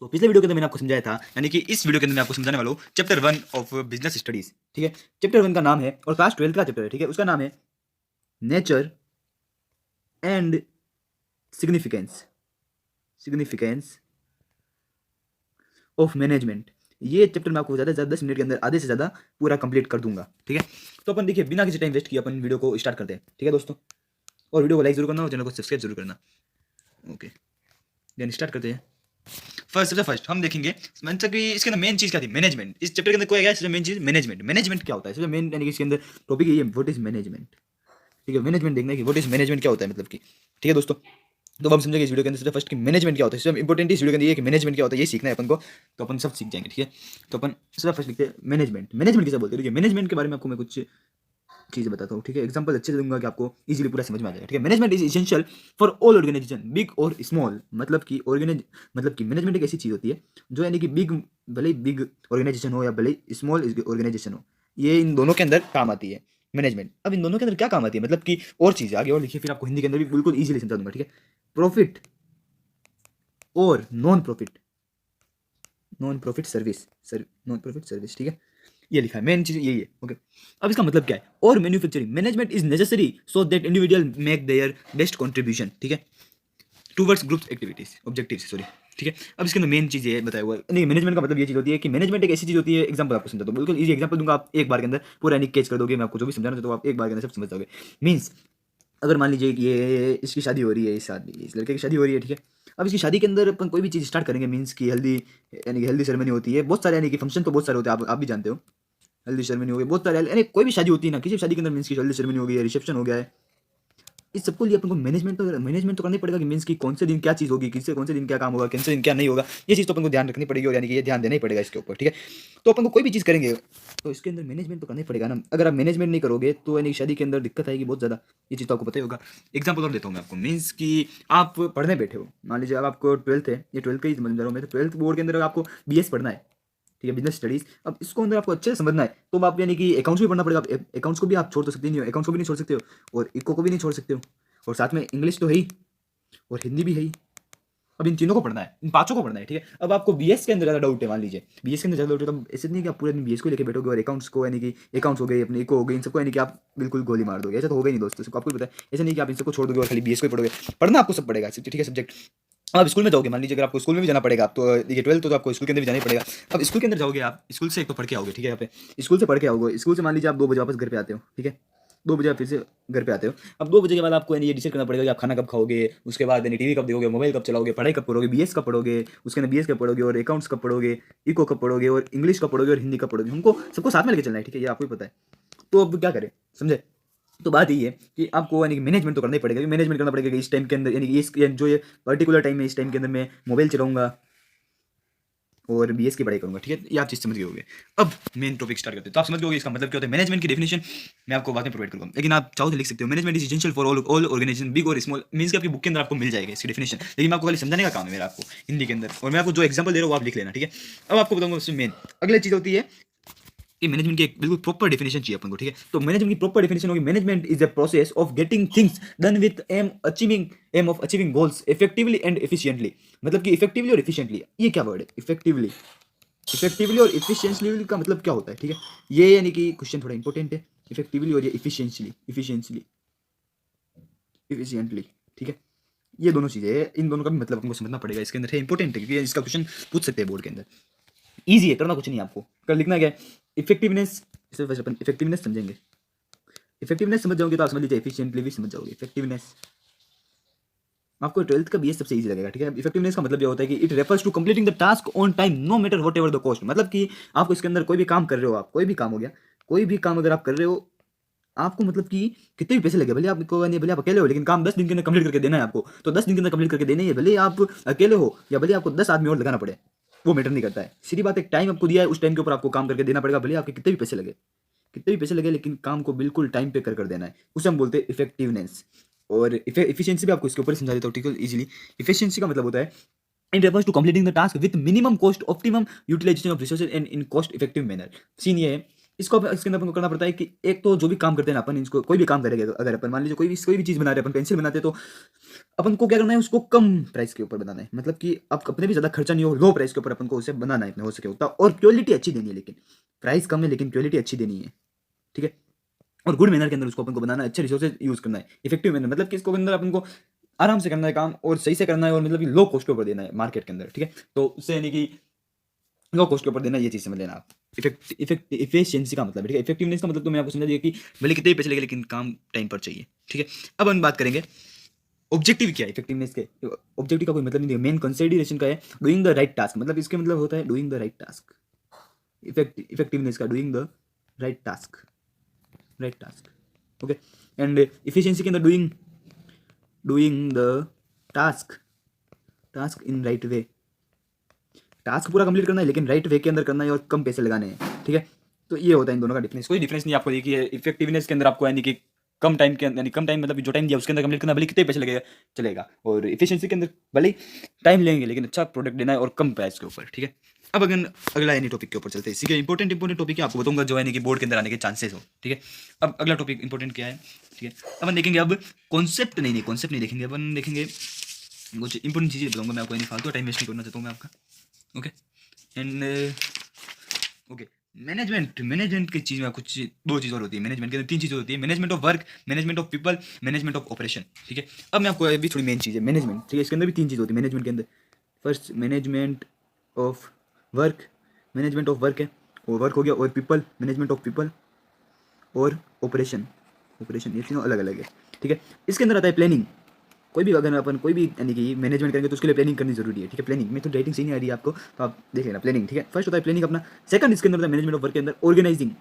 तो पिछले वीडियो के अंदर मैंने आपको समझाया था, यानी कि इस वीडियो के अंदर मैं आपको समझाने वाला हूँ चैप्टर 1 ऑफ बिजनेस स्टडीज। ठीक है, चैप्टर 1 का नाम है और क्लास 12 का चैप्टर है। ठीक है, उसका नाम है nature and significance significance of management. ये चैप्टर मैं आपको ज़्यादा से ज़्यादा 10 मिनट के अंदर आधे से ज़्यादा पूरा कंप्लीट कर दूंगा। ठीक है, तो अपन देखिए बिना किसी टाइम वेस्ट किए अपन वीडियो को स्टार्ट करते हैं। ठीक है दोस्तों, और वीडियो को लाइक जरूर करना और चैनल को सब्सक्राइब जरूर करना। ओके, देन स्टार्ट करते हैं। सबसे फर्स्ट हम देखेंगे मतलब कि इसके अंदर मेन चीज क्या थी, मैनेजमेंट। इस चैप्टर के अंदर कोई सबसे मेन चीज मैनेजमेंट। मैनेजमेंट क्या होता है सबसे मेन, यानी कि इसके अंदर टॉपिक है ये, व्हाट इज मैनेजमेंट। ठीक है, मैनेजमेंट देखना है कि व्हाट इज मैनेजमेंट क्या होता है, मतलब कि ठीक है दोस्तों। तो हम समझेंगे इस वीडियो के अंदर सबसे फर्स्ट कि मैनेजमेंट क्या होता है। सबसे इंपॉर्टेंट इस वीडियो के अंदर ये कि मैनेजमेंट क्या होता है, ये सीखना है अपन को, तो अपन सब सीख जाएंगे। ठीक है, तो अपन सबसे फर्स्ट लिखते हैं मैनेजमेंट। मैनेजमेंट किसे बोलते हैं, मैनेजमेंट के बारे में आपको मैं कुछ चीज़ें बताता हूँ। ठीक है, एग्जांपल अच्छे से दूंगा कि आपको इजीली पूरा समझ में आ जाएगा। ठीक है, management is essential for all organisation big और स्मॉल। मतलब कि मैनेजमेंट एक ऐसी चीज़ होती है जो, यानी कि भले ही बिग ऑर्गेनाइजेशन हो या भले ही स्मॉल ऑर्गेनाइजेशन हो, ये इन दोनों के अंदर काम आती है मैनेजमेंट। अब इन दोनों के अंदर क्या काम आती है, मतलब कि और चीज़ें आगे और लिखिए, फिर आपको हिंदी के अंदर भी बिल्कुल ईजिली समझा दूंगा। ठीक है, प्रॉफिट और non profit service non profit service. ठीक है, ये लिखा है, मेन चीज यही है। ओके, अब इसका मतलब क्या है, और manufacturing management is necessary so that individual make their best contribution. ठीक है, towards group activities objectives, sorry. ठीक है, अब इसके अंदर मेन चीज ये बताया हुआ है। नहीं, मैनेजमेंट का मतलब ये चीज होती है कि मैनेजमेंट एक ऐसी चीज होती है, एग्जांपल आपको समझाता हूं, बिल्कुल इजी एग्जांपल दूंगा, आप एक बार के अंदर पूरा नहीं कैच कर दोगे। मैं आपको जो भी समझाना चाहता हूं आप एक बार के अंदर सब समझ जाओगे। मींस अगर मान लीजिए कि ये इसकी शादी हो रही है, इस लड़के की शादी हो रही है। ठीक है, अब इसकी शादी के अंदर अपन कोई भी चीज़ स्टार्ट करेंगे, मीन्स की हल्दी, यानी कि हल्दी सेरेमनी होती है, बहुत सारे यानी कि फंक्शन तो बहुत सारे होते हैं, आप भी जानते हो। हल्दी सेरेमनी हो गई, बहुत सारे, यानी कोई भी शादी होती है ना, किसी भी शादी के अंदर मीन्स की हल्दी सेरेमनी हो गई है, रिसेप्शन हो गया है, इस सबको लिए अपन को मैनेजमेंट तो करना ही पड़ेगा कि मीन्स की कौन से दिन क्या चीज़ होगी, किससे कौन से दिन क्या काम होगा, कौन से दिन क्या नहीं होगा, ये चीज़ तो अपन को ध्यान रखनी पड़ेगी, और यानी कि ये ध्यान देना ही पड़ेगा इसके ऊपर। ठीक है, तो अपन को कोई भी चीज़ करेंगे तो इसके अंदर मैनेजमेंट तो करना ही पड़ेगा ना। अगर आप मैनेजमेंट नहीं करोगे तो यानी शादी के अंदर दिक्कत आएगी बहुत ज़्यादा, ये चीज़ तो आपको पता ही होगा। एग्जाम्पल और देता हूँ मैं आपको, मीन्स कि आप पढ़ने बैठे हो, मान लीजिए अब आपको 12th है, ये 12th का ही समझ रहा हूँ मैं, तो 12th बोर्ड के अंदर आपको BS पढ़ना है। ठीक है, बिजनेस स्टडीज। अब इसको अंदर आपको अच्छे से समझना है, तो आप यानी कि अकाउंट्स भी पढ़ना पड़ेगा। अकाउंट्स को भी आप छोड़ तो सकते नहीं हो, अकाउंट्स को भी नहीं छोड़ सकते हो, और इको को भी नहीं छोड़ सकते हो, और साथ में इंग्लिश तो है ही, और हिंदी भी है ही। अब इन तीनों को पढ़ना है, इन पांचों को पढ़ना है। ठीक है, अब आपको BS के अंदर ज़्यादा डाउट है, मान लीजिए BS के अंदर ज़्यादा डाउट है, तो ऐसे नहीं कि आप पूरे दिन BS को लेकर बैठोगे और अकाउंट्स को, यानी कि अकाउंट्स हो गए, अपने इको हो गई, इन सबको यानी कि आप बिल्कुल गोली मार दोगे। ऐसा तो होगा ही नहीं दोस्तों, सबको आपको भी पता है। ऐसा नहीं कि आप इन सबको छोड़ दोगे और खाली BS को ही पढ़ोगे, पढ़ना आपको सब पड़ेगा। ठीक है, सब्जेक्ट। आप स्कूल में जाओगे, मान लीजिए अगर आपको स्कूल में भी जाना पड़ेगा, आप तो ये 12th तो आपको स्कूल के अंदर भी जाना ही पड़ेगा। अब स्कूल के अंदर जाओगे, आप स्कूल से एक तो पढ़ के आओगे। ठीक है, यहाँ पे स्कूल से पढ़ के आओगे, स्कूल से मान लीजिए आप 2 बजे वापस घर पे आते हो। ठीक है, 2 बजे आप फिर से घर पे आते हो। अब 2 बजे के बाद आपको यानी ये डिसाइड करना पड़ेगा कि आप खाना कब खाओगे, उसके बाद यानी टीवी कब देखोगे, मोबाइल कब चलाओगे, पढ़ाई कब करोगे, BS कब पढ़ोगे, उसके अंदर BS कब पढ़ोगे, और अकाउंट्स कब पढ़ोगे, इको कब पढ़ोगे, और इंग्लिश कब पढ़ोगे, और हिंदी कब पढ़ोगे। हमको सबको साथ में लेके चलना है। ठीक है, ये आपको ही पता है। तो अब क्या करें, समझे। तो बात ये है कि आपको यानी कि मैनेजमेंट तो करना ही पड़ेगा, मैनेजमेंट करना पड़ेगा कि इस टाइम के अंदर, यानी कि इस जो ये पर्टिकुलर टाइम है, इस टाइम के अंदर मैं मोबाइल चलाऊंगा और BS की पढ़ाई करूंगा। ठीक है, ये आप चीज़ समझ गए होगे। अब मेन टॉपिक स्टार्ट करते हैं, तो आप समझ गए होगे इसका मतलब क्या होता है। मैनेजमेंट की डेफिनेशन मैं आपको बाद में प्रोवाइड करूंगा, लेकिन आप चाहो तो लिख सकते हो, management is essential for all organisation big और स्मॉल। मींस कि आपकी बुक के अंदर आपको मिल जाएगा इसकी डेफिनेशन, लेकिन मैं आपको खाली समझाने का काम है मेरा, आपको हिंदी के अंदर, और मैं आपको जो एग्जाम्पल दे रहा हूँ वो आप लिख लेना। ठीक है, अब आपको बताऊंगा उसमें मेन अगली चीज़ होती है कि मैनेजमेंट की एक बिल्कुल प्रॉपर डेफिनेशन चाहिए अपन को। ठीक है, तो मैनेजमेंट की प्रॉपर डेफिनेशन होगी, management is a process of getting things done with aim of achieving goals effectively and efficiently. मतलब कि इफेक्टिवली और एफिशिएंटली, ये क्या वर्ड है, इफेक्टिवली और इफिशिएंटली का मतलब क्या होता है। ठीक है, ये यानी कि क्वेश्चन थोड़ा इंपॉर्टेंट है, इफेक्टिवली और ये इफिशिएंटली। ठीक है, ये दोनों चीजें हैं, इन दोनों का भी मतलब हमको समझना पड़ेगा, इसके अंदर है, इंपॉर्टेंट है, क्योंकि इसका क्वेश्चन पूछ सकते हैं बोर्ड के अंदर। ईजी है, करना कुछ नहीं है आपको, कर लिखना क्या है, इफेक्टिवनेस। इससे पहले अपन इफेक्टिवनेस समझेंगे, इफेक्टिवनेस समझ जाओगे तो आप समझ लीजिए एफिशिएंटली भी समझ जाओगे। इफेक्टिवनेस आपको 12th का BS सबसे इजी लगेगा। ठीक है, इफेक्टिवनेस का मतलब ये होता है कि it refers to completing the task on time no matter whatever the cost. मतलब कि आपको इसके अंदर कोई भी काम कर रहे हो, आप कोई भी काम हो गया, कोई भी काम अगर आप कर रहे हो, आपको मतलब कि कितने भी पैसे लगे, भले आपको नहीं, भले आप अकेले हो, लेकिन काम 10 दिन के अंदर कंप्लीट करके देना है आपको, तो 10 दिन के अंदर कंप्लीट करके देना ही है, भले आप अकेले हो या भले आपको 10 आदमी और लगाना पड़े, वो मैटर नहीं करता है। सीधी बात, एक टाइम आपको दिया है, उस टाइम के ऊपर आपको काम करके देना पड़ेगा, भले आपके कितने भी पैसे लगे, लेकिन काम को बिल्कुल टाइम पे कर देना है, उसे हम बोलते हैं इफेक्टिवनेस। और इफिशियंसी भी आपको इसके ऊपर समझा देता हूँ। ठीक है, इजीली इफिशियंसी का मतलब होता है it refers to completing the task with minimum cost, optimum utilisation of resources and in cost effective manner. सीन ये है इसको इसके अंदर अपन को करना पड़ता है कि एक तो जो भी काम करते हैं ना अपन, इसको कोई भी काम करेंगे, तो अगर अपन मान लीजिए कोई भी चीज़ बना रहे हैं, अपन पेंसिल बनाते हैं, तो अपन को क्या करना है, उसको कम प्राइस के ऊपर बनाना है, मतलब कि अब अपने भी ज़्यादा खर्चा नहीं हो, लो प्राइस के ऊपर अपन को उसे बनाना है इतना हो सके उतना, और क्वालिटी अच्छी देनी है, लेकिन प्राइस कम है लेकिन क्वालिटी अच्छी देनी है, ठीक है। और गुड मैनर के अंदर उसको अपन को बनाना है, अच्छे रिसोर्सेज यूज़ करना है, इफेक्टिव मैनर, मतलब कि इसको अंदर अपन को आराम से करना है काम, और सही से करना है, और मतलब कि लो कॉस्ट के ऊपर देना है मार्केट के अंदर, ठीक है। तो उससे यानी कि लो कॉस्ट के ऊपर देना, ये चीज़ समझ लेना आप। इफिशियंसी का मतलब है, ठीक है। इफेक्टिवनेस का मतलब तो मैंने आपको समझा दिया कि भले कितने भी पैसे लगे लेकिन काम टाइम पर चाहिए, ठीक है। अब हम बात करेंगे ऑब्जेक्टिव क्या है इफेक्टिवनेस के। ऑब्जेक्टिव का कोई मतलब नहीं है, मेन कंसिडरेशन का है डूइंग द राइट टास्क, मतलब इसके मतलब होता है doing the right task. Effectiveness का doing the right task, right task, okay. And efficiency के अंदर doing the task, task in right way, task पूरा कंप्लीट करना है लेकिन राइट वे के अंदर करना है और कम पैसे लगाने हैं, ठीक है। तो ये होता है इन दोनों का डिफरेंस, कोई डिफरेंस नहीं आपको देखिए। इफेक्टिवनेस के अंदर आपको यानी कि कम टाइम के अंदर, यानी कम टाइम मतलब जो टाइम दिया उसके अंदर कंप्लीट करना, भले कितने पैसे लगेगा चलेगा, और इफिशियंसी के अंदर भले टाइम लेंगे लेकिन अच्छा प्रोडक्ट देना है और कम प्राइस के ऊपर, ठीक है। अब अगर अगला यानी टॉपिक के ऊपर चलते हैं, इसी के इंपॉर्टेंट टॉपिक है, आपको बताऊंगा जो यानी कि बोर्ड के अंदर आने के चांसेस हो, ठीक है। अब अगला टॉपिक इंपॉर्टेंट क्या है, ठीक है। अपन देखेंगे अब कॉन्सेप्ट नहीं देखेंगे, अपन देखेंगे कुछ इंपॉर्टेंट चीज़ें बताऊंगा मैं आपको, यानी फालतू टाइम वेस्ट नहीं करना चाहता हूँ मैं आपका, ओके। एंड ओके, मैनेजमेंट की चीज़ में कुछ दो चीज़ और होती है, मैनेजमेंट के अंदर तीन चीज़ें होती है, management of work, management of people, management of operation, ठीक है। अब मैं आपको अभी थोड़ी मेन चीज़ है मैनेजमेंट, ठीक है। इसके अंदर भी तीन चीज़ होती है मैनेजमेंट के अंदर। First management of work, management of work है, और वर्क हो गया, और पीपल, मैनेजमेंट ऑफ पीपल, और ऑपरेशन, ऑपरेशन, ये तीनों अलग अलग है, ठीक है। इसके अंदर आता है प्लानिंग। कोई भी अगर अपन कोई भी यानी कि मैनेजमेंट करेंगे तो उसके लिए प्लानिंग करनी जरूरी है, ठीक है। प्लानिंग में तो राइटिंग सही नहीं आ रही है आपको, तो आप देख लेना प्लानिंग, ठीक है। फर्स्ट होता है प्लानिंग अपना। सेकंड इसके अंदर होता है मैनेजमेंट ऑफ वर्क के अंदर ऑर्गेनाइजिंग,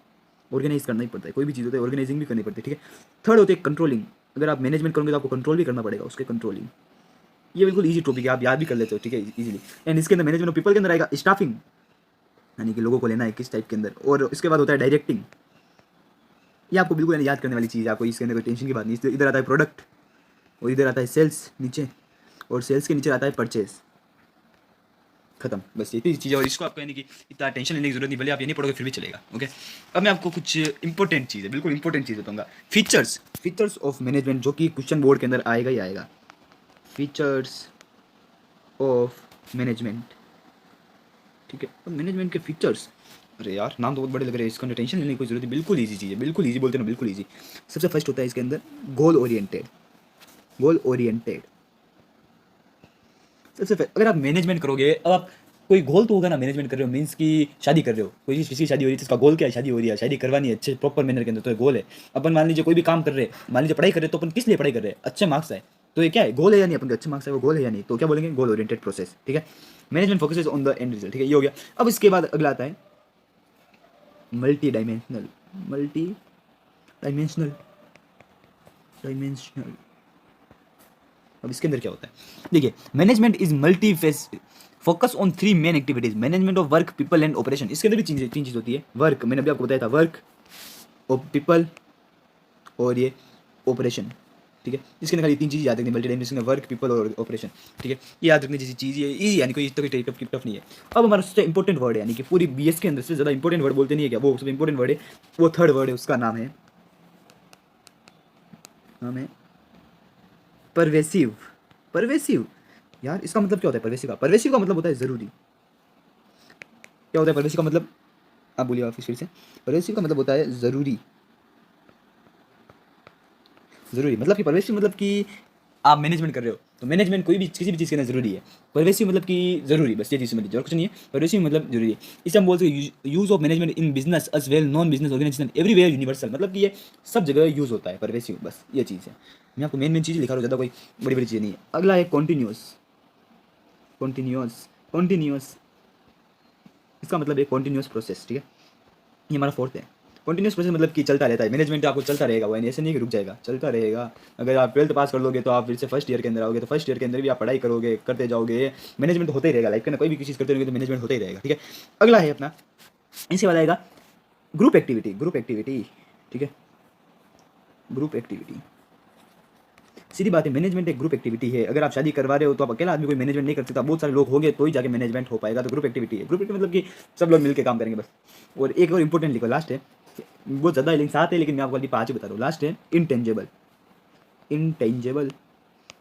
ऑर्गेनाइज करना ही पड़ता है, कोई भी चीज़ होता है ऑर्गेनाइजिंग भी करनी पड़ती है, ठीक है। थर्ड होती है कंट्रोलिंग, अगर आप मैनेजमेंट करोगे तो आपको कंट्रोल भी करना पड़ेगा उसके, कंट्रोलिंग। ये बिल्कुल ईजी टॉपिक है, आप याद भी कर लेते हो, ठीक है, इजीली। एंड इसके अंदर मैनेजमेंट ऑफ पीपल के अंदर आएगा स्टाफिंग, यानी कि लोगों को लेना है किस टाइप के अंदर, और इसके बाद होता है डायरेक्टिंग। ये आपको बिल्कुल याद करने वाली चीज़ है, आपको इसके अंदर कोई टेंशन की बात नहीं। इधर आता है प्रोडक्ट, और इधर आता है सेल्स नीचे, और सेल्स के नीचे आता है परचेज, खत्म, बस ये तीन चीज़ें। और इसको आपको यानी कि इतना टेंशन लेने की जरूरत नहीं, भले आप ये नहीं पढ़ोगे फिर भी चलेगा, ओके। अब मैं आपको कुछ इंपॉर्टेंट चीज़ है, बिल्कुल इंपॉर्टेंट चीज़ बताऊंगा। फीचर्स ऑफ मैनेजमेंट, जो कि क्वेश्चन बोर्ड के अंदर आएगा ही आएगा। फीचर्स ऑफ मैनेजमेंट, ठीक है। अब मैनेजमेंट के फीचर्स, अरे यार नाम तो बहुत बड़े लग रहे हैं, इसका टेंशन लेने की कोई जरूरत नहीं, बिल्कुल ईजी चीज़ है, बिल्कुल ईजी बोलते ना, बिल्कुल ईजी। सबसे फर्स्ट होता है इसके अंदर गोल ओरिएंटेड, गोल ओरिएंटेड। सबसे अगर आप मैनेजमेंट करोगे, अब आप कोई गोल तो होगा ना, मैनेजमेंट कर रहे हो मीन्स कि शादी कर रहे हो, कोई किसी की शादी हो रही है, इसका गोल क्या है, शादी हो रही है, शादी करवानी है अच्छे प्रॉपर मैनर के अंदर, तो ये गोल है। अपन मान लीजिए कोई भी काम कर रहे हैं, मान लीजिए पढ़ाई कर रहे हैं, तो अपन किस लिए पढ़ाई कर रहे हैं, अच्छे मार्क्स आए, तो ये क्या है, गोल है या नहीं, अपन के अच्छे मार्क्स है वो गोल है या नहीं, तो क्या बोलेंगे, गोल ओरिएंटेड प्रोसेस, ठीक है। Management focuses on the end result, ठीक है, ये हो गया। अब इसके बाद अगला आता है multi dimensional, multi dimensional, dimensional. अब इसके अंदर क्या होता है, देखिए, management is multi face, focus on three main activities, management of work, people and operation. इसके अंदर भी तीन चीज होती है, वर्क मैंने अभी आपको बताया था, वर्क और पीपल और ये ऑपरेशन, ठीक है। इसके अंदर खाली तीन चीज़ याद रखनी, मल्टी डायमेंशनल, वर्क, पीपल और ऑपरेशन, ठीक है। ये याद रखने जैसी चीज़, ये ईजी, यानी कोई तो कोई टफ नहीं है। अब हमारा सबसे इंपॉर्टेंट वर्ड है, यानी कि पूरी बीएस के अंदर से ज़्यादा इंपॉर्टेंट वर्ड बोलते नहीं है क्या, वो सबसे इंपॉर्टेंट वर्ड है, वो थर्ड वर्ड है, उसका नाम है परवेसिव, परवेसिव। यार इसका मतलब क्या होता है परवेसिव का, परवेसिव का मतलब होता है ज़रूरी। क्या होता है परवेसिव का मतलब, आप बोलिए आप फिर से। परवेसिव का मतलब होता है ज़रूरी, ज़रूरी मतलब कि परवेसिव मतलब कि आप मैनेजमेंट कर रहे हो, तो मैनेजमेंट कोई भी किसी भी चीज़ के अंदर ज़रूरी है। परवेसिव मतलब कि ज़रूरी, बस ये चीज़ समझ लीजिए, और कुछ नहीं है। परवेसिव मतलब ज़रूरी है। इसे हम बोलते हैं use of management in business as well non business organisation everywhere universal, मतलब कि ये सब जगह यूज़ होता है परवेसिव, बस ये चीज़ है। मैं आपको मेन चीज़ लिखा रहा हूँ, ज़्यादा कोई बड़ी बड़ी चीज़ नहीं है। अगला है कॉन्टीन्यूस, कॉन्टीन्यूस, कॉन्टीन्यूस, इसका मतलब है कॉन्टीन्यूस प्रोसेस, ठीक है। ये हमारा फोर्थ है। कॉन्टीन्यूस प्रोसेस मतलब कि चलता रहता है, मैनेजमेंट आपको चलता रहेगा, वो ऐसे नहीं कि रुक जाएगा, चलता रहेगा। अगर आप 12th पास कर लोगे तो आप फिर से फर्स्ट ईयर के अंदर आओगे, तो फर्स्ट ईयर के अंदर भी आप पढ़ाई करोगे, करते जाओगे, मैनेजमेंट होता ही रहेगा लाइफ के ना, कोई भी चीज़ करते रहोगे तो मैनेजमेंट होता ही रहेगा, ठीक है। अगला है अपना, इसके बाद आएगा ग्रुप एक्टिविटी, ग्रुप एक्टिविटी, ठीक है, ग्रुप एक्टिविटी। सीधी बात है, मैनेजमेंट एक ग्रुप एक्टिविटी है। अगर आप शादी करवा रहे हो तो आप अकेला आदमी कोई मैनेजमेंट नहीं कर सकता, बहुत सारे लोग होंगे तो ही जाके मैनेजमेंट हो पाएगा, तो ग्रुप एक्टिविटी है। ग्रुप एक्टिविटी मतलब कि सब लोग मिलकर काम करेंगे बस। और एक और इंपॉर्टेंट लिखो, लास्ट है बहुत ज़्यादा है लेकिन 7 है, लेकिन मैं आपको अभी 5 ही बता रहा हूँ। लास्ट है इंटेंजेबल। इंटेंजेबल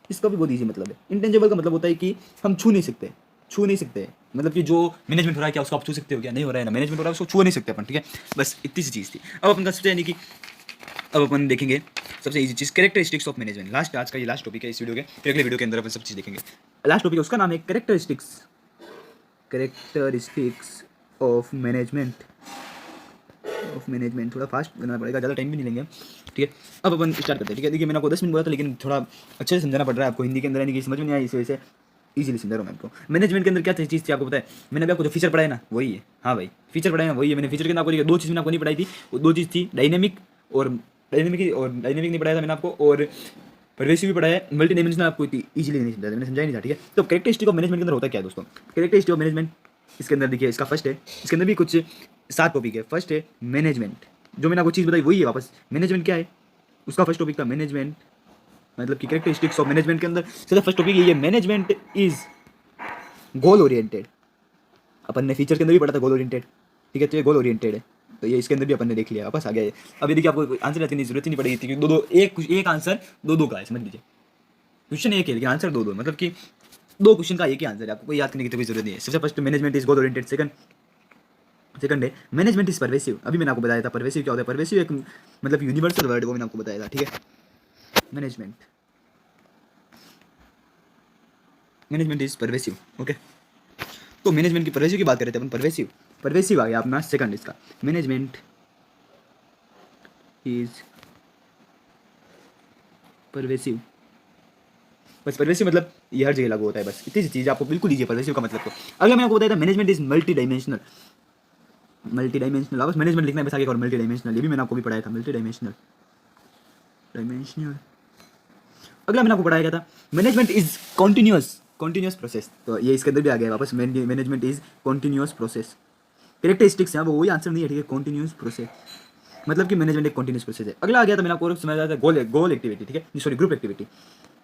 इसका भी बहुत ईजी मतलब है। इंटेंजेबल का मतलब होता है कि हम छू नहीं सकते, छू नहीं सकते, मतलब कि जो मैनेजमेंट हो रहा है क्या उसको आप छू सकते हो क्या? नहीं हो रहा है ना, मैनेजमेंट हो रहा है उसको छू नहीं सकते अपन, ठीक है। बस इतनी सी चीज़ थी। अब अपन का सबसे यानी कि अब अपन देखेंगे सबसे easy cheese characteristics of management. Last आज का ये लास्ट टॉपिक है इस वीडियो के, फिर अगले वीडियो के अंदर अपन सब चीज़ देखेंगे। लास्ट टॉपिक उसका नाम है characteristics, characteristics of management, of management. थोड़ा फास्ट बनाना पड़ेगा, ज़्यादा टाइम भी नहीं लेंगे, ठीक है। अब अपन स्टार्ट करते हैं, ठीक है। देखिए मैंने आपको 10 मिनट बोला था, लेकिन थोड़ा अच्छे से समझाना पड़ रहा है आपको, हिंदी के अंदर यानी कि समझ में नहीं आई, इस वजह से इजीली समझा रहा हूँ मैं आपको। मैनेजमेंट के अंदर क्या चीज़ थी आपको पता है? मैंने अभी आपको जो फीचर पढ़ाया ना वही है, हाँ भाई फीचर पढ़ाया ना वही है। मैंने फीचर के अंदर आपको दो चीज़ मैंने आपको नहीं पढ़ाई थी, वो दो चीज़ थी डायनेमिक और डायनेमिक नहीं पढ़ाया था मैंने आपको, और परवेसिव भी पढ़ाया है। मल्टी डायमेंशनल आपको इतनी इजीली नहीं समझाया, मैंने समझाया नहीं था, ठीक है। तो कैरेक्टरिस्टिक ऑफ मैनेजमेंट के अंदर होता क्या है दोस्तों? कैरेक्टरिस्टिक ऑफ मैनेजमेंट इसके अंदर देखिए, इसका फर्स्ट है, इसके अंदर भी कुछ 7 टॉपिक है। फर्स्ट है मैनेजमेंट, जो मैंने आपको चीज़ बताई वही है वापस। मैनेजमेंट क्या है? उसका फर्स्ट टॉपिक था मैनेजमेंट, मतलब कि कैरेक्टरिस्टिक्स ऑफ मैनेजमेंट के अंदर सबसे फर्स्ट टॉपिक ये है, मैनेजमेंट इज गोल ओरिएंटेड। अपन ने फीचर के अंदर भी पढ़ा था गोल ओरिएंटेड, ठीक है। तो ये गोल ओरिएंटेड है, तो ये इसके अंदर भी अपन ने देख लिया, वापस आ गया है। अभी देखिए आपको आंसर रखने की जरूरत ही नहीं पड़ेगी, क्योंकि दो एक आंसर दो का है, समझ लीजिए। क्वेश्चन एक है लेकिन आंसर दो, मतलब कि 2 क्वेश्चन का एक ही आंसर है, आपको कोई याद करने की कोई जरूरत नहीं है। सबसे first management is goal oriented. Second है मैनेजमेंट इज परवेसिव। अभी मैंने आपको बताया था परवेसिव क्या होता है। परवेसिव एक मतलब यूनिवर्सल वर्ड, वो मैंने आपको बताया था, ठीक है। Management is pervasive, okay. तो मैनेजमेंट की परवेसिव की बात कर रहे थे अपन, परवेसिव आ गया अपना सेकंड इसका। मैनेजमेंट इज परवेसिव, बस परवेसिव मतलब ये हर जगह लागू होता है, बस इतनी सी चीज़ आपको बिल्कुल ईजी है परवेसिव का मतलब। तो अगला मैंने आपको बताया था management is multi dimensional. Multi dimensional बस मैनेजमेंट लिखना है बस, आगे और मल्टी डायमेंशनल, ये भी मैंने आपको भी पढ़ाया था, मल्टी डायमेंशनल। अगला मैंने आपको पढ़ाया था मैनेजमेंट इज कॉन्टिन्यूस प्रोसेस। तो ये इसके अंदर भी आ गया वापस, management is continuous process. Characteristics है वो, वही आंसर नहीं है, ठीक है। कॉन्टिन्यूस प्रोसेस मतलब कि मैनेजमेंट एक कॉन्टिन्यूस प्रोसेस है। अगला आ गया था मैंने आपको समझाया था गोल एक्टिविटी, ठीक है, सॉरी ग्रुप एक्टिविटी।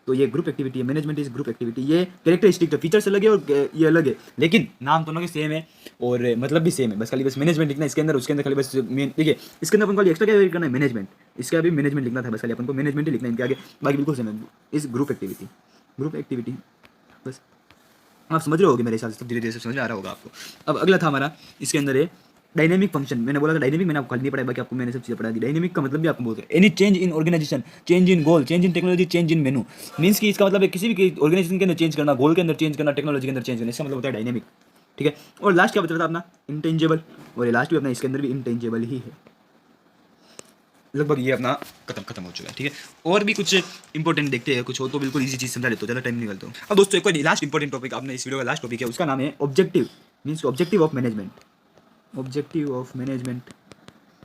तो ये ग्रुप एक्टिविटी है, मैनेजमेंट इज ग्रुप एक्टिविटी। ये कैरेक्टरिस्टिक तो फीचर से अलग है और ये अलग है, लेकिन नाम दोनों के सेम है और मतलब भी सेम है, बस खाली बस मैनेजमेंट लिखना है इसके अंदर, उसके अंदर खाली बस मेन देखिए इसके अंदर अपन को एक्स्ट्रा क्या करना है, मैनेजमेंट। इसका भी मैनेजमेंट लिखना था, बस खाली अपन को मैनेजमेंट ही लिखना है इनके आगे, बाकी बिल्कुल सेम है। इस ग्रुप एक्टिविटी बस आप समझ रहे होगे मेरे हिसाब से, धीरे धीरे से समझ में आ रहा होगा आपको। अब अगला था हमारा इसके अंदर है डायनेमिक फंक्शन। मैंने बोला था डायनेमिक, मैंने आपको कल नहीं पढ़ाया, बाकी आपको मैंने सब चीज़ें पढ़ा दी। डायनेमिक का मतलब भी आपको बोलते हैं any change in organisation, change in goal, change in technology, change in menu. Means कि इसका मतलब है किसी भी ऑर्गेनाइजेशन के अंदर चेंज करना, गोल के अंदर चेंज करना, टेक्नोलॉजी के अंदर चेंज करना, इसका मतलब होता है डायनेमिक, ठीक है। और लास्ट क्या बता था अपना इंटेंजेबल, और ये लास्ट भी अपना इसके अंदर भी इंटेंजेबल ही है। लगभग ये अपना खत्म हो चुका है, ठीक है। और भी कुछ इंपॉर्टेंट देखते हैं, कुछ हो तो बिल्कुल इजी चीज़ समझा लेते हो, ज़्यादा टाइम नहीं निकलता हूँ। अब दोस्तों एक और लास्ट इंपॉर्टेंट टॉपिक आपने इस वीडियो का लास्ट टॉपिक है, उसका नाम है objective. Means objective of management, objective of management.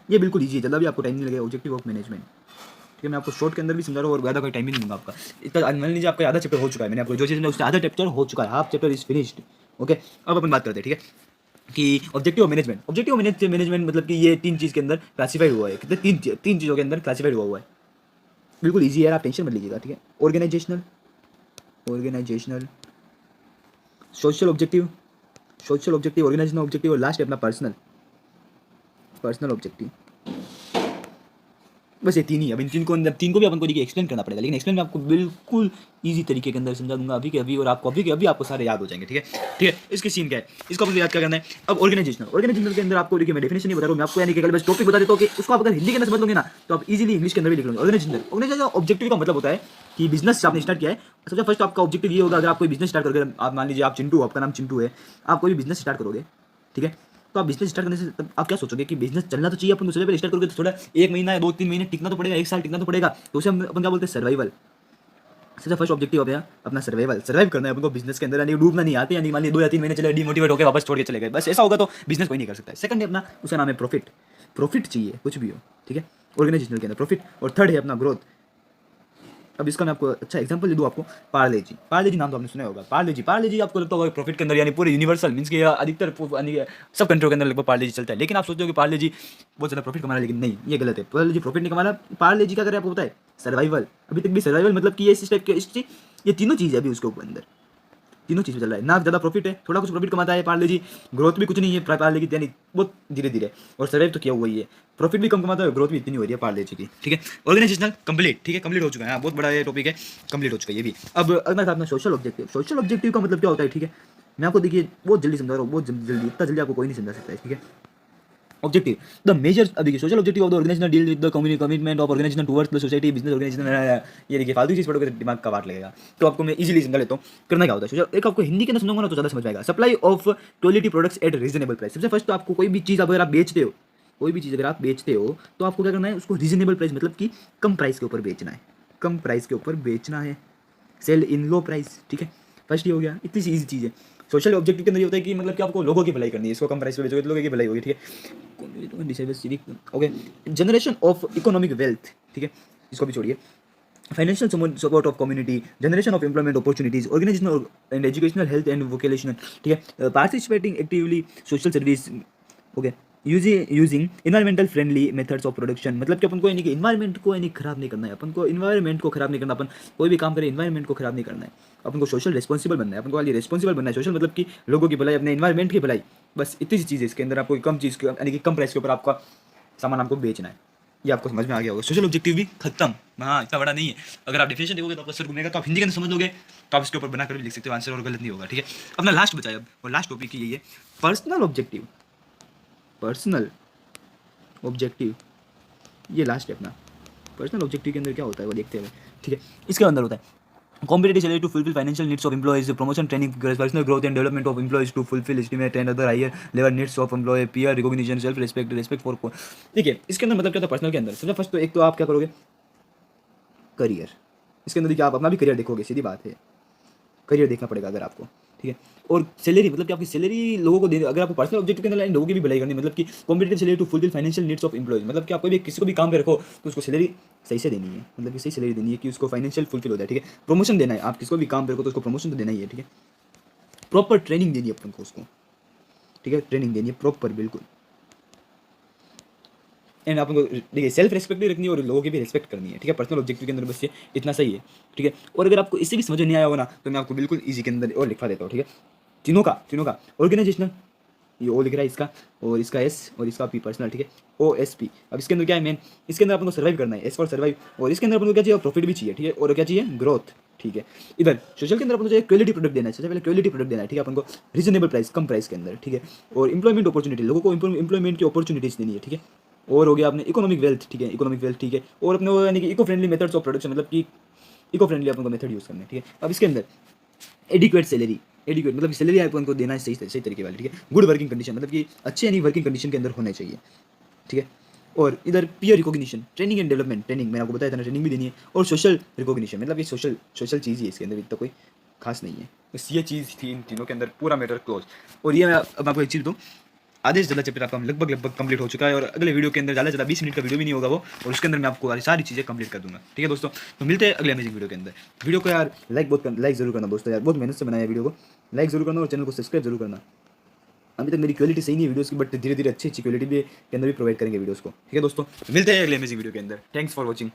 ये बिल्कुल ईजी है, ज़्यादा भी आपको टाइम नहीं लगेगा। ऑब्जेक्टिव ऑफ मैनेजमेंट, ठीक है। मैं आपको शॉर्ट के अंदर भी समझा रहा हूँ और ज़्यादा कोई टाइम भी नहीं दूंगा आपका। इतना मान लीजिए आपका आधा चैप्टर हो चुका है, मैंने आपको जो चीज़ उससे आधा चैप्टर हो चुका है, half chapter is finished, okay. अब अपन बात करते हैं, ठीक है, कि ऑब्जेक्टिव ऑफ मैनेजमेंट मतलब कि ये 3 चीज़ के अंदर क्लासीफाइड हुआ है। कितने 3 चीज़ों के अंदर क्लासीफाइड हुआ है। बिल्कुल ईजी है यार, आप टेंशन मत लीजिएगा, ठीक है। Organisational, social objective, organisational objective, और लास्ट है अपना पर्सनल ऑब्जेक्टिव। बस ये 3 ही। अब इन 3 को भी अपन को देखिए एक्सप्लेन करना पड़ेगा, लेकिन एक्सप्लेन मैं आपको बिल्कुल इजी तरीके के अंदर समझा दूंगा अभी के अभी, और आपको अभी के अभी आपको सारे याद हो जाएंगे, ठीक है। इसकी सीन क्या है, इसको आपको याद क्या करना है। अब ऑर्गेनाइजेशनल के अंदर आपको देखिए मैं डेफिनेशन नहीं बता रहा हूँ मैं आपको, यानी कि बस टॉपिक बता देता हूँ कि उसको आप अगर हिंदी के अंदर समझ लोगे ना तो आप इजीली इंग्लिश के अंदर भी लिख लोगे। ऑर्गेनाइजेशनल ऑब्जेक्टिव का मतलब होता है कि बिजनेस आपने स्टार्ट किया है, सबसे फर्स्ट आपका ऑब्जेक्टिव ये होगा, अगर आप कोई बिजनेस स्टार्ट करोगे, आप मान लीजिए आप चिंटू, आपका नाम चिंटू है, आप कोई भी बिजनेस स्टार्ट करोगे, ठीक है। तो आप बिजनेस स्टार्ट करने से तब आप क्या सोचोगे कि बिजनेस चलना तो चाहिए अपन को, सबसे पहले स्टार्ट करोगे तो थोड़ा 1 महीना या 2-3 महीने टिकना तो पड़ेगा, 1 साल टिकना तो पड़ेगा, तो उसे अपन क्या बोलते हैं, सर्वाइवल। सबसे फर्स्ट ऑब्जेक्टिव हो गया अपना सर्वाइव करना है अपन को बिजनेस के अंदर, यानी डूबना नहीं आते, यानी मान लीजिए 2 या 3 महीने चले डिमोटिवेट होकर वापस छोड़ के चले गए, बस ऐसा होगा तो बिजनेस कोई नहीं कर सकता है। सेकंड है अपना, उसका नाम है प्रॉफिट चाहिए कुछ भी हो, ठीक है, ऑर्गेनाइजेशनल के अंदर प्रॉफिट। और थर्ड है अपना ग्रोथ। अब इसका मैं आपको अच्छा एग्जांपल दे दूं आपको, पार्ले जी नाम तो आपने सुना होगा। पार्ले जी आपको लगता होगा प्रॉफिट के अंदर, यानी पूरे यूनिवर्सल मींस कि अधिकतर सब कंट्रियों के अंदर लगभग पार्ले जी चलता है, लेकिन आप सोचते हो कि पार्ले जी बहुत ज़्यादा प्रॉफिट कमा रहा है, लेकिन नहीं, ये गलत है। पार्ले जी प्रॉफिट नहीं कमा रहा, पार्ले जी क्या कर रहा है आपको पता है, सर्वाइवल। अभी तक भी सर्वाइवल मतलब कि ये इस टाइप के ये तीनों चीज़ है अभी उसके ऊपर अंदर, तीनों चीज़ में चल रहा है। ना ज़्यादा प्रॉफिट है, थोड़ा कुछ प्रॉफिट कमाता है पार्ले जी, ग्रोथ भी कुछ नहीं है पार्ले की, यानी बहुत धीरे धीरे, और सर्वाइव तो किया हुआ ही है, प्रॉफिट भी कम कमाता है, ग्रोथ भी इतनी हो रही है पार्ले जी की, ठीक है। ऑर्गेनाइजेशनल कंप्लीट, ठीक है, कंप्लीट हो चुका है, हाँ, बहुत बड़ा ये टॉपिक है, कंप्लीट हो चुका है ये भी। अब अगला था अपना सोशल ऑब्जेक्टिव। सोशल ऑब्जेक्टिव का मतलब क्या होता है, ठीक है, मैं आपको देखिए बहुत जल्दी समझा रहा हूँ, बहुत जल्दी, इतना जल्दी आपको कोई नहीं समझा सकता है, ठीक है। ऑब्जेक्टिव, द मेजर, अब देखिए social objective of the organisation deal with the commitment of organisation towards the society business organisation. ये देखिए फालतू चीज पढ़ोगे तो दिमाग का वाट लगेगा, तो आपको मैं इजीली समझा लेता हूँ। करना क्या होता है सोशल, एक आपको हिंदी के अंदर सुनूंगा ना तो ज़्यादा समझ आएगा। Supply of quality products at reasonable price. सबसे फर्स्ट तो आपको कोई भी चीज़ अगर आप बेचते हो, कोई भी चीज़ अगर आप बेचते हो तो आपको क्या करना है, उसको रीजनेबल प्राइस मतलब कि कम प्राइस के ऊपर बेचना है, कम प्राइस के ऊपर बेचना है। सेल इन लो प्राइस, ठीक है, फर्स्ट ये हो गया, इतनी सी ईजी चीज़ है। सोशल ऑब्जेक्टिव के अंदर ये होता है कि मतलब कि आपको लोगों की भलाई करनी है, इसको कम प्राइस पे बेचोगे तो लोगों की भलाई होगी, ठीक है। Okay, generation of economic wealth, ठीक है, इसको भी छोड़िए। Financial support of community, generation of employment opportunities, organisational and educational health and vocational, ठीक है, participating actively social service, okay, using environmental friendly methods of production, मतलब कि अपन को यानी कि इन्वायरमेंट को यानी खराब नहीं करना है, अपन को इन्वायरमेंट को खराब नहीं करना, अपन कोई भी काम करें इन्वायरमेंट को खराब नहीं करना है, अपन को सोशल रिस्पॉन्सिबल बनना है, अपन को खाली रिस्पॉन्सिबल बनना है। सोशल मतलब कि लोगों की भलाई, अपने इन्वायरमेंट की भलाई, बस इतनी सी चीज़ है इसके अंदर। आपको कम चीज़ यानी कि कम प्राइस के ऊपर आपका सामान आपको बेचना है, ये आपको समझ में आ गया होगा। सोशल ऑब्जेक्टिव भी खत्म, हाँ इतना बड़ा नहीं है। अगर आप डेफिनेशन देखोगे तो आपका सर घूमेगा, तो आप हिंदी के अंदर समझ लोगे तो आप इसके ऊपर बनाकर भी लिख सकते हो आंसर, और गलत नहीं होगा, ठीक है। अपना लास्ट बचा है अब, और लास्ट टॉपिक यही है, पर्सनल ऑब्जेक्टिव। पर्सनल ऑब्जेक्टिव ये लास्ट है अपना। पर्सनल ऑब्जेक्टिव के अंदर क्या होता है वो देखते हैं, ठीक है। इसके अंदर होता है competitive salary to fulfill financial needs of employees, promotion training, personal growth and development of employees to fulfill estimate and other higher level needs of employee, peer recognition, self respect, respect for, देखिए इसके अंदर मतलब क्या होता है personal के अंदर। सबसे फर्स्ट तो एक तो आप क्या करोगे, करियर। इसके अंदर देखिए आप अपना भी करियर देखोगे, सीधी बात है, करियर देखना पड़ेगा अगर आपको, ठीक है। और सैलरी मतलब कि आपकी सैलरी लोगों को देनी, अगर आपको पर्सनल ऑब्जेक्टिव के अंदर लोगों की भी भलाई करनी, मतलब कि competitive salary to fulfil financial needs of employees, मतलब कि आपको भी किसी को भी काम पे रखो तो उसको सैलरी सही से देनी है, मतलब कि सही सैलरी देनी है कि उसको फाइनेंशियल फुलफिल हो जाए, ठीक है। प्रमोशन देना है, आप किसको भी काम पे रखो तो उसको प्रमोशन तो देना ही है, ठीक है। प्रॉपर ट्रेनिंग देनी है अपन को उसको, ठीक है, ट्रेनिंग देनी है प्रॉपर, बिल्कुल। एंड आपको देखिए सेल्फ रिस्पेक्ट भी रखनी है और लोगों की भी रिस्पेक्ट करनी है, ठीक है। पर्सनल ऑब्जेक्टिव के अंदर बस ये इतना सही है, ठीक है। और अगर आपको इससे भी समझ नहीं आया हो ना तो मैं आपको बिल्कुल ईजी के अंदर और लिखवा देता हूँ, ठीक है। तीनों का ऑर्गेनाइजेशनल, ये ओ लिख रहा है इसका, और इसका एस, और इसका पी पर्सनल, ठीक है, ओ एस पी। अब इसके अंदर क्या है मेन, इसके अंदर अपन को सर्वाइव करना है, एस फॉर सर्वाइव, और इसके अंदर अपन को क्या चाहिए, प्रॉफिट भी चाहिए, ठीक है, और क्या चाहिए, ग्रोथ, ठीक है। इधर सोशल के अंदर अपन को चाहिए क्वालिटी प्रोडक्ट देना है, सबसे पहले क्वालिटी प्रोडक्ट देना है, ठीक है, अपन को रीजनेबल प्राइस, कम प्राइस के अंदर, ठीक है। और इंप्लॉयमेंट अपॉर्चुनिटी, लोगों को इंप्लॉयमेंट की अपॉर्चुनिटीज देनी है, ठीक है। और हो गया आपने इकोनॉमिक वेल्थ, ठीक है, इकोनॉमिक वेल्थ, ठीक है। और अपने वो यानी कि eco friendly methods of production, मतलब कि इको फ्रेंडली अपन को मेथड यूज़ करना है, ठीक है। अब इसके अंदर एडिक्वेट सैलरी, एडिक्वेट मतलब सैलरी अपन को देना है सही सही तरीके वाली, ठीक है। गुड वर्किंग कंडीशन, मतलब कि अच्छे यानी वर्किंग कंडीशन के अंदर होने चाहिए, ठीक है। और इधर peer recognition, training and development, training मैंने आपको बताया था ना, ट्रेनिंग भी देनी है। और सोशल रिकॉग्निशन, मतलब ये सोशल सोशल चीज़ ही है, इसके अंदर इतना कोई खास नहीं है, बस ये चीज़ थी इन तीनों के अंदर, पूरा मैटर क्लोज। और ये अब आपको एक चीज़ दूँ, आधे से ज़्यादा चैप्टर आपका लगभग कंप्लीट हो चुका है, और अगले वीडियो के अंदर ज़्यादा 20 मिनट का वीडियो भी नहीं होगा वो, और उसके अंदर मैं आपको सारी चीज़ें कंप्लीट कर दूंगा, ठीक है दोस्तों। तो मिलते हैं अगले अमेजिंग वीडियो के अंदर। वीडियो को यार लाइक जरूर करना दोस्तों, यार बहुत मेहनत से बनाया वीडियो को, लाइक जरूर करना और चैनल को सब्सक्राइब जरूर करना। अभी तक मेरी क्वालिटी सही नहीं है वीडियोस की, बट धीरे धीरे अच्छी क्वालिटी भी के अंदर भी प्रोवाइड करेंगे वीडियोस को, ठीक है दोस्तों। मिलते हैं अगले अमेजिंग वीडियो के अंदर। Thanks for watching.